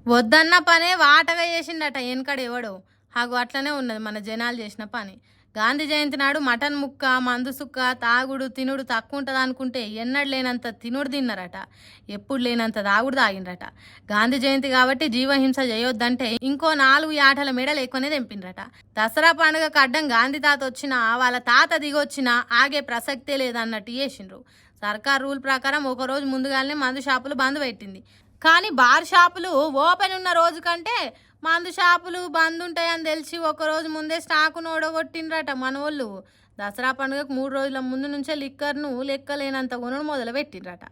వద్దన్న పనే వాటగా చేసిండట వెనకడ ఎవడో. హాగు అట్లనే ఉన్నది మన జనాలు చేసిన పని. గాంధీ జయంతి నాడు మటన్ ముక్క, మందు సుక్క, తాగుడు తినుడు తక్కువ ఉంటుంది అనుకుంటే ఎన్నడు లేనంత తినుడు తిన్నారట. ఎప్పుడు లేనంత తాగుడు తాగిండ్రట. గాంధీ జయంతి కాబట్టి జీవహింస చేయొద్దంటే ఇంకో 4 యాటల మెడలు ఎక్కువనే తెంపిండ్రట. దసరా పండుగకు అడ్డం గాంధీ తాత వచ్చినా వాళ్ళ తాత దిగొచ్చినా ఆగే ప్రసక్తే లేదన్నట్టు చేసిండ్రు. సర్కార్ రూల్ ప్రకారం ఒక రోజు ముందుగానే మందు షాపులు బంద్ పెట్టింది. కానీ బార్ షాపులు ఓపెన్ ఉన్న రోజు కంటే మందు షాపులు బంద్ ఉంటాయని తెలిసి ఒకరోజు ముందే స్టాకును ఓడగొట్టిండ్రట మనోళ్ళు. దసరా పండుగకు 3 రోజుల ముందు నుంచే లిక్కర్ను లెక్కలేనంత కొనుడు మొదలు పెట్టిండ్రట.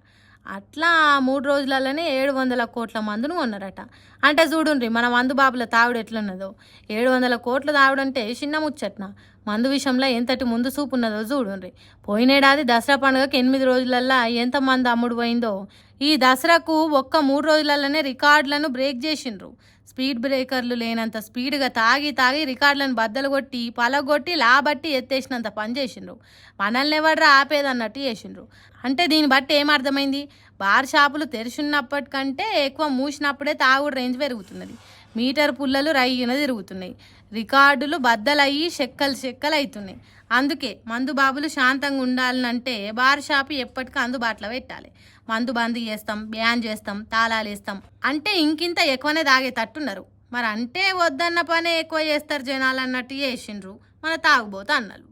అట్లా 3 రోజులలోనే 700 కోట్ల మందును కొన్నారట. అంటే చూడుండ్రి మన మందు బాబుల తావుడు ఎట్లున్నదో. 700 కోట్ల తావుడంటే చిన్న ముచ్చట్న. మందు విషయంలో ఎంతటి ముందు చూపు ఉన్నదో చూడుండ్రి. పోయినేడాది దసరా పండుగకి 8 రోజులల్లా ఎంత మంది అమ్ముడు పోయిందో ఈ దసరాకు ఒక్క 3 రోజులలోనే రికార్డులను బ్రేక్ చేసిండ్రు. స్పీడ్ బ్రేకర్లు లేనంత స్పీడ్గా తాగి తాగి రికార్డులను బద్దలు కొట్టి పలగొట్టి లాబట్టి ఎత్తేసినంత పని చేసిండ్రు. మనల్ని ఎవడ్రా ఆపేదన్నట్టు చేసిండ్రు. అంటే దీన్ని బట్టి ఏమర్థమైంది? బార్ షాపులు తెరిచున్నప్పటికంటే ఎక్కువ మూసినప్పుడే తాగుడు రేంజ్ పెరుగుతున్నది. మీటర్ పుల్లలు రయ్యున తిరుగుతున్నాయి. రికార్డులు బద్దలయ్యి చెక్కలు అవుతున్నాయి. అందుకే మందు బాబులు శాంతంగా ఉండాలంటే బార్ షాపు ఎప్పటికీ అందుబాటులో పెట్టాలి. మందు బంద్ చేస్తాం, బ్యాన్ చేస్తాం, తాళాలు వేస్తాం అంటే ఇంకింత ఎక్కువనే తాగేటట్టున్నారు. మరి అంటే వద్దన్న పనే ఎక్కువ చేస్తారు జనాలు అన్నట్టు చేసిండ్రు మన తాగుబోతు అన్నలు.